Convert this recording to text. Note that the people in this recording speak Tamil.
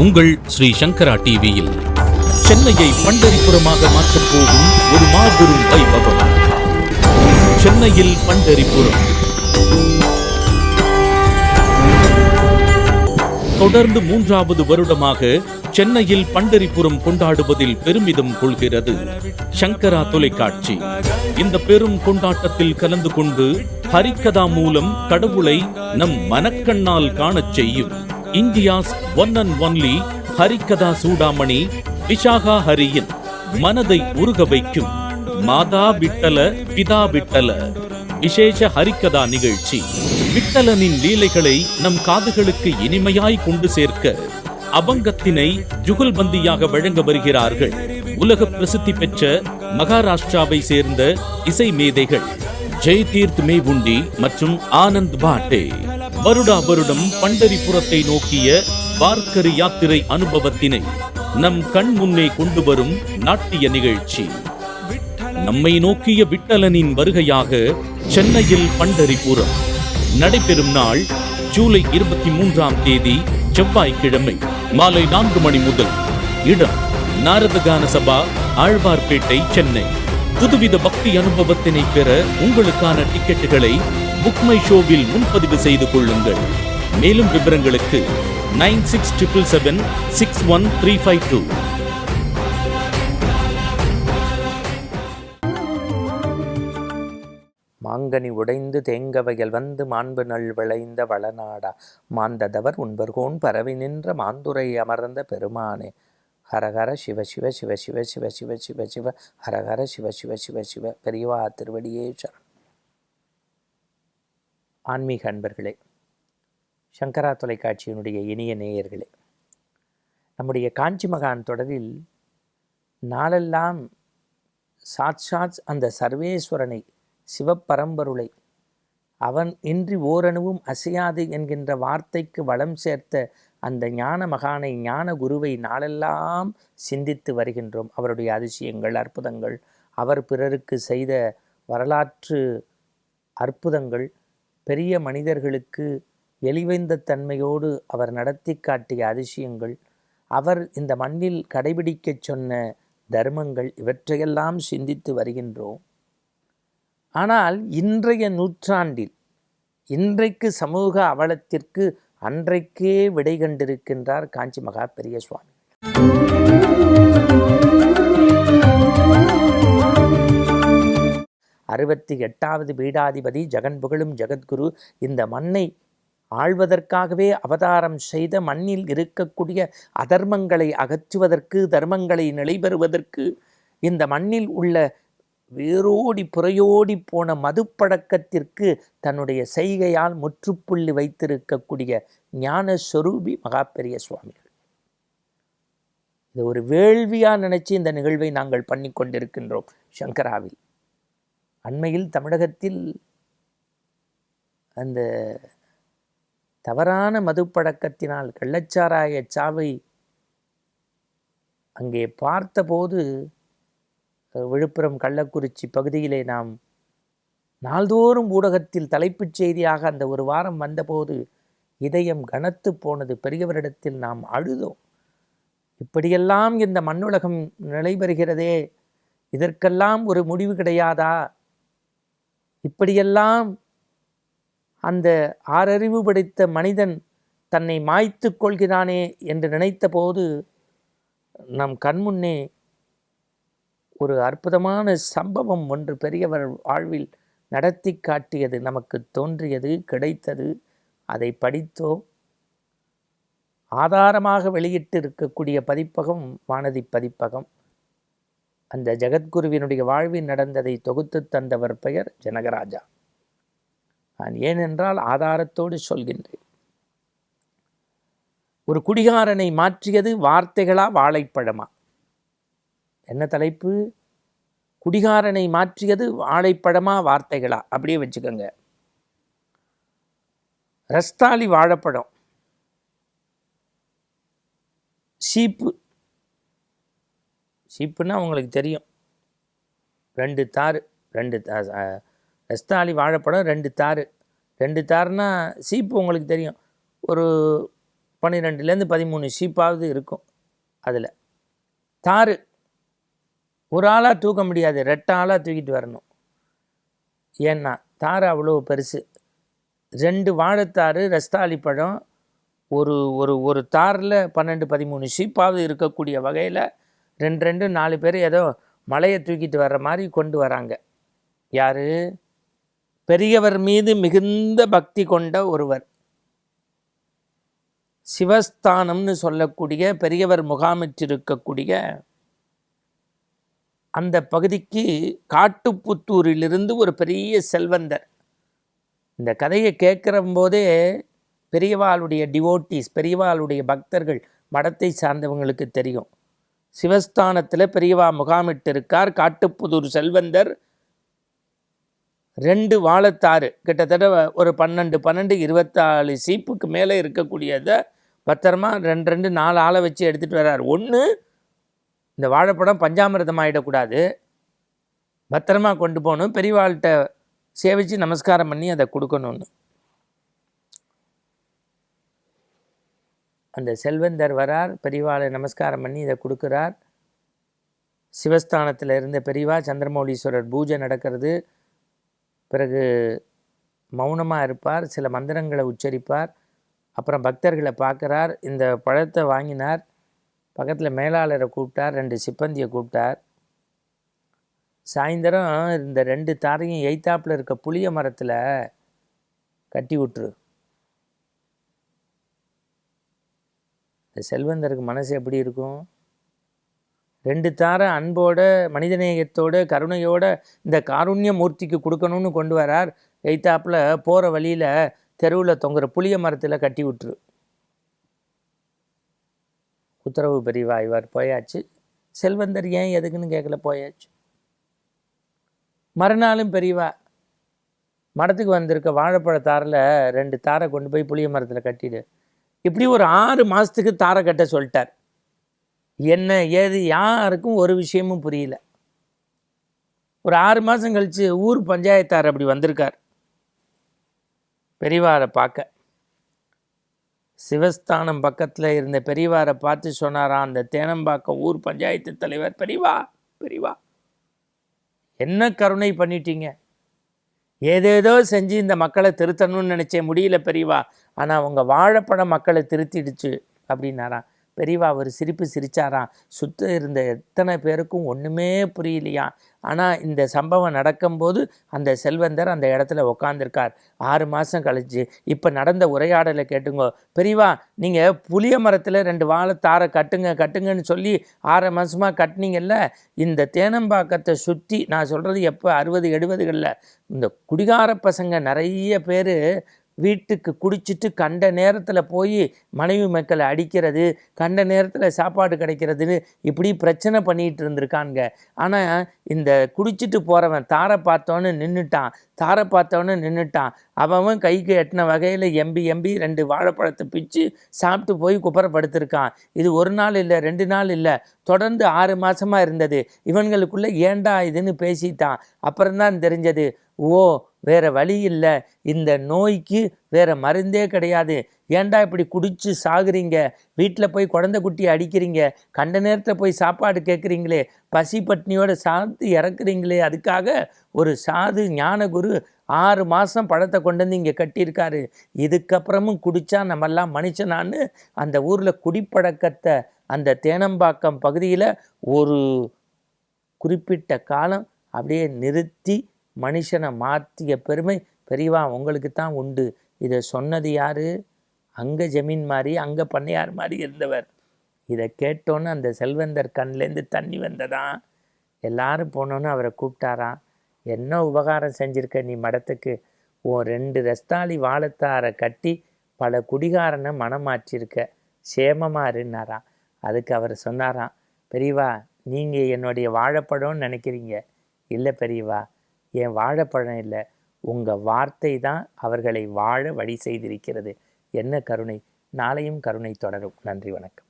உங்கள் ஸ்ரீ சங்கரா டிவியில் சென்னையை பண்டரிபுரமாக மாற்றப் போகும் ஒரு மாபெரும் வைபவம். சென்னையில் பண்டரிபுரம். தொடர்ந்து 3வது வருடமாக சென்னையில் பண்டரிபுரம் கொண்டாடுவதில் பெருமிதம் கொள்கிறது சங்கரா தொலைக்காட்சி. இந்த பெரும் கொண்டாட்டத்தில் கலந்து கொண்டு ஹரிகதா மூலம் கடவுளை நம் மனக்கண்ணால் காணச் செய்யும் India's one and only Harikatha Chudamani Vishaka ஹரியின் மனதை உருக வைக்கும் மாதா விட்டல பிதா விட்டல விசேஷ ஹரிகதா நிகழ்ச்சி. விட்டலனின் லீலைகளை நம் காதுகளுக்கு இனிமையாய் கொண்டு சேர்க்க அபங்கத்தினை ஜுகல்பந்தியாக வழங்க வருகிறார்கள் உலக பிரசித்தி பெற்ற மகாராஷ்டிராவை சேர்ந்த இசை மேதைகள் ஜெய்தீர்த் மேவுண்டி மற்றும் ஆனந்த் பாட்டே. வருடா வருடம் பண்டரிபுரத்தை நோக்கிய வார்க்கரி யாத்திரை அனுபவத்தினை நம் கண் முன்னே கொண்டு வரும் நாட்டிய நிகழ்ச்சி. நம்மை நோக்கிய விட்டலனின் வருகையாக சென்னையில் பண்டரிபுரம் நடைபெறும் நாள் ஜூலை 23ஆம் தேதி செவ்வாய்க்கிழமை மாலை 4 மணி முதல். இடம் நாரதகான சபா, ஆழ்வார்பேட்டை, சென்னை. புதுவித பக்தி அனுபவத்தினை பெற உங்களுக்கான டிக்கெட்டுகளை புக் மை ஷோவில் முன்பதிவு செய்து கொள்ளுங்கள். மேலும் விவரங்களுக்கு 9677761352. மாங்கனி உடைந்து தேங்கவையல் வந்து மாண்பு நல் விளைந்த வளநாடா மாந்ததவர் உண்பர்கோன் பரவி நின்ற மாந்துரை அமர்ந்த பெருமானே. ஹரஹர சிவ சிவ சிவ சிவ சிவ சிவ சிவ சிவ ஹரஹர சிவ சிவ சிவ சிவ. பெரியவா திருவடியே சரணம். ஆன்மீக அன்பர்களே, சங்கரா தொலைக்காட்சியினுடைய இனிய நேயர்களே, நம்முடைய காஞ்சி மகான் தொடரில் நாளெல்லாம் சாட்சாத் அந்த சர்வேஸ்வரனை, சிவப்பரம்பொருளை, அவன் இன்றி ஓரணுவும் அசையாது என்கின்ற வார்த்தைக்கு வளம் சேர்த்த அந்த ஞான மகானை, ஞான குருவை நாளெல்லாம் சிந்தித்து வருகின்றோம். அவருடைய அதிசயங்கள், அற்புதங்கள், அவர் பிறருக்கு செய்த வரலாற்று அற்புதங்கள், பெரிய மனிதர்களுக்கு எளிவைந்த தன்மையோடு அவர் நடத்தி காட்டிய அதிசயங்கள், அவர் இந்த மண்ணில் கடைபிடிக்கச் சொன்ன தர்மங்கள், இவற்றையெல்லாம் சிந்தித்து வருகின்றோம். ஆனால் இன்றைய நூற்றாண்டில், இன்றைக்கு சமூக அவலத்திற்கு அன்றைக்கே விடை கண்டிருக்கின்றார் காஞ்சி மகா பெரிய சுவாமி. 68வது பீடாதிபதி, ஜெகன் புகழும் ஜெகத்குரு, இந்த மண்ணை ஆள்வதற்காகவே அவதாரம் செய்த, மண்ணில் இருக்கக்கூடிய அதர்மங்களை அகற்றுவதற்கு, தர்மங்களை நிலைபெறுவதற்கு, இந்த மண்ணில் உள்ள வேரோடி புறையோடி போன மதுப்பழக்கத்திற்கு தன்னுடைய செய்கையால் முற்றுப்புள்ளி வைத்திருக்கக்கூடிய ஞான ஸ்வரூபி மகா பெரிய சுவாமிகள். இது ஒரு வேள்வியா நினைச்சு இந்த நிகழ்வை நாங்கள் பண்ணி கொண்டிருக்கின்றோம் சங்கராவில். அண்மையில் தமிழகத்தில் அந்த தவறான மதுப்பழக்கத்தினால் கள்ளச்சாராய சாவை அங்கே பார்த்தபோது, விழுப்புரம் கள்ளக்குறிச்சி பகுதியிலே நாம் நாள்தோறும் ஊடகத்தில் தலைப்புச் செய்தியாக அந்த ஒரு வாரம் வந்தபோது இதயம் கனத்து போனது. பெரியவரிடத்தில் நாம் அழுதோம். இப்படியெல்லாம் இந்த மண்ணுலகம் நிலைபெறுகிறதே, இதற்கெல்லாம் ஒரு முடிவு கிடையாதா? இப்படியெல்லாம் அந்த ஆறறிவு படைத்த மனிதன் தன்னை மாய்த்து கொள்கிறானே என்று நினைத்த போது நம் கண்முன்னே ஒரு அற்புதமான சம்பவம் ஒன்று பெரியவர் வாழ்வில் நடத்தி காட்டியது நமக்கு தோன்றியது, கிடைத்தது. அதை படித்தோம். ஆதாரமாக வெளியிட்டு இருக்கக்கூடிய பதிப்பகம் வானதி பதிப்பகம். அந்த ஜெகத்குருவினுடைய வாழ்வில் நடந்ததை தொகுத்து தந்தவர் பெயர் ஜனகராஜா. நான் ஏனென்றால் ஆதாரத்தோடு சொல்கின்றேன். ஒரு குடிகாரனை மாற்றியது வார்த்தைகளா, வாழைப்பழமா? என்ன தலைப்பு? குடிகாரனை மாற்றியது வாழைப்பழமா, வார்த்தைகளா? அப்படியே வச்சுக்கோங்க. ரஸ்தாலி வாழைப்பழம், சீப்புன்னா உங்களுக்கு தெரியும், 2 தாறு, 2 ரஸ்தாலி வாழைப்பழம் 2 தாறு. 2 தாருன்னா சீப்பு உங்களுக்கு தெரியும், ஒரு 12லேருந்து 13 சீப்பாவது இருக்கும். அதில் தாறு ஒரு ஆளாக தூக்க முடியாது, 2 ஆளாக தூக்கிட்டு வரணும். ஏன்னா தாறு அவ்வளோ பெருசு. 2 வாழைத்தாறு, ரஸ்தாளி பழம், ஒரு ஒரு ஒரு தாரில் 12-13 சீப்பாவது இருக்கக்கூடிய வகையில் 2 4 பேர் ஏதோ மலையை தூக்கிட்டு வர்ற மாதிரி கொண்டு வராங்க. யார்? பெரியவர் மீது மிகுந்த பக்தி கொண்ட ஒருவர். சிவஸ்தானம்னு சொல்லக்கூடிய பெரியவர் முகாமிட்டிருக்கக்கூடிய அந்த பகுதிக்கு காட்டுப்புத்தூரிலிருந்து ஒரு பெரிய செல்வந்தர். இந்த கதையை கேட்குற போதே பெரியவாளுடைய டிவோட்டீஸ், பெரியவாளுடைய பக்தர்கள், மடத்தை சார்ந்தவங்களுக்கு தெரியும். சிவஸ்தானத்தில் பெரியவா முகாமிட்டு இருக்கார். காட்டுப்புதூர் செல்வந்தர் 2 வாழைத்தாறு, கிட்டத்தட்ட ஒரு 12 24 சீப்புக்கு மேலே இருக்கக்கூடியதை பத்திரமா 2 4 ஆளை வச்சு எடுத்துகிட்டு வர்றார். ஒன்று, இந்த வாழைப்பழம் பஞ்சாமிரதம் ஆகிடக்கூடாது, பத்திரமா கொண்டு போகணும், பெரியவாள்கிட்ட சேவிச்சு நமஸ்காரம் பண்ணி அதை கொடுக்கணும்னு. அந்த செல்வந்தர் வரார், பெரியவாளை நமஸ்காரம் பண்ணி இதை கொடுக்குறார். சிவஸ்தானத்தில் இருந்த பெரியவா, சந்திரமௌலீஸ்வரர் பூஜை நடக்கிறது. பிறகு மௌனமாக இருப்பார், சில மந்திரங்களை உச்சரிப்பார். அப்புறம் பக்தர்களை பார்க்குறார். இந்த பழத்தை வாங்கினார், பக்கத்தில் மேலாளரை கூப்பிட்டார், 2 சிப்பந்தியை கூப்பிட்டார். சாயந்தரம் இந்த 2 தாரையும் எய்த்தாப்பில் இருக்க புளிய மரத்தில் கட்டி விட்டுரு. இந்த செல்வந்தருக்கு மனசு எப்படி இருக்கும்? 2 தாரை அன்போட, மனிதநேயத்தோட, கருணையோட இந்த காருண்ய மூர்த்திக்கு கொடுக்கணும்னு கொண்டு வரார். எய்த்தாப்பில் போகிற வழியில் தெருவில் தொங்குற புளிய மரத்தில் கட்டி விட்டுரு. உத்தரவு பெரியவா. இவர் போயாச்சு. செல்வந்தர் ஏன் எதுக்குன்னு கேட்கல, போயாச்சு. மறுநாளும் பெரியவா மரத்துக்கு வந்திருக்க வாழைப்பழத்தாரில் 2 தாரை கொண்டு போய் புளிய மரத்தில் கட்டிடு. இப்படி ஒரு 6 மாதத்துக்கு தாரை கட்ட சொல்லிட்டார். என்ன ஏது யாருக்கும் ஒரு விஷயமும் புரியல. ஒரு 6 மாதம் கழித்து ஊர் பஞ்சாயத்தார் அப்படி வந்திருக்கார் பெரியவாரை பார்க்க. சிவஸ்தானம் பக்கத்தில் இருந்த பெரியவாரை பார்த்து சொன்னாராம் அந்த தேனம்பாக்கம் ஊர் பஞ்சாயத்து தலைவர், பெரியவா பெரியவா என்ன கருணை பண்ணிட்டீங்க, ஏதேதோ செஞ்சு இந்த மக்களை திருத்தணும்னு நினச்சேன், முடியல பெரியவா, ஆனால் உங்கள் வாழைப்பழம் மக்களை திருத்திடுச்சு அப்படின்னாராம். பெரியவா ஒரு சிரிப்பு சிரிச்சாராம். சுத்த இருந்த எத்தனை பேருக்கும் ஒன்றுமே புரியலையா. ஆனால் இந்த சம்பவம் நடக்கும்போது அந்த செல்வந்தர் அந்த இடத்துல உக்காந்துருக்கார். 6 மாதம் கழிச்சு இப்போ நடந்த உரையாடலை கேட்டுங்கோ. பெரியவா, நீங்கள் புளிய மரத்தில் 2 வாழைத்தாரை கட்டுங்கன்னு சொல்லி 6 மாதமாக கட்டினீங்கல்ல, இந்த தேனம்பாக்கத்தை சுற்றி, நான் சொல்கிறது எப்போ 60 70களில் இந்த குடிகார பசங்க நிறைய பேர் வீட்டுக்கு குடிச்சிட்டு கண்ட நேரத்தில் போய் மனைவி மக்களை அடிக்கிறது, கண்ட நேரத்தில் சாப்பாடு கிடைக்கிறதுன்னு இப்படி பிரச்சனை பண்ணிகிட்டு இருந்திருக்காங்க. ஆனால் இந்த குடிச்சிட்டு போகிறவன் தாரை பார்த்தோன்னு நின்றுட்டான். அவன் கைக்கு எட்டின வகையில் எம்பி 2 வாழைப்பழத்தை பிச்சு சாப்பிட்டு போய் குப்புறப்படுத்திருக்கான். இது 1 நாள் இல்லை, 2 நாள் இல்லை, தொடர்ந்து 6 மாதமாக இருந்தது. இவங்களுக்குள்ளே ஏண்டா இதுன்னு பேசிட்டான். அப்புறம்தான் தெரிஞ்சது, ஓ வேறு வழி இல்லை, இந்த நோய்க்கு வேறு மருந்தே கிடையாது. ஏண்டா இப்படி குடித்து சாகுறீங்க, வீட்டில் போய் குழந்தை குட்டி அடிக்கிறீங்க, கண்ட நேரத்தில் போய் சாப்பாடு கேட்குறீங்களே, பசி பட்னியோட சாப்பிட்டு இறக்குறீங்களே, அதுக்காக ஒரு சாது ஞானகுரு 6 மாதம் பழத்தை கொண்டு வந்து இங்கே கட்டியிருக்காரு. இதுக்கப்புறமும் குடித்தா நம்மெல்லாம் மனுஷனான்னு அந்த ஊரில் குடிப்பழக்கத்தை அந்த தேனம்பாக்கம் பகுதியில் ஒரு குறிப்பிட்ட காலம் அப்படியே நிறுத்தி மனுஷனை மாற்றிய பெருமை பெரியவா உங்களுக்கு தான் உண்டு. இதை சொன்னது யார்? அங்கே ஜமீன் மாதிரி, அங்கே பண்ணையார் மாதிரி இருந்தவர். இதை கேட்டோன்னு அந்த செல்வந்தர் கண்லேருந்து தண்ணி வந்ததான். எல்லாரும் போனோன்னு அவரை கூப்பிட்டாராம். என்ன உபகாரம் செஞ்சுருக்க நீ மடத்துக்கு, உன் 2 ரஸ்தாளி வாழைத்தாரை கட்டி பல குடிகாரனை மனமாற்றிருக்க, சேமமாக இருந்தாராம். அதுக்கு அவர் சொன்னாராம், பெரியவா நீங்கள் என்னுடைய வாழைப்பழம்னு நினைக்கிறீங்க, இல்லை பெரியவா, என் வாழைப்பழம் இல்லை, உங்கள் வார்த்தை தான் அவர்களை வாழ வழி செய்திருக்கிறது. என்ன கருணை! நாளையும் கருணை தொடரும். நன்றி, வணக்கம்.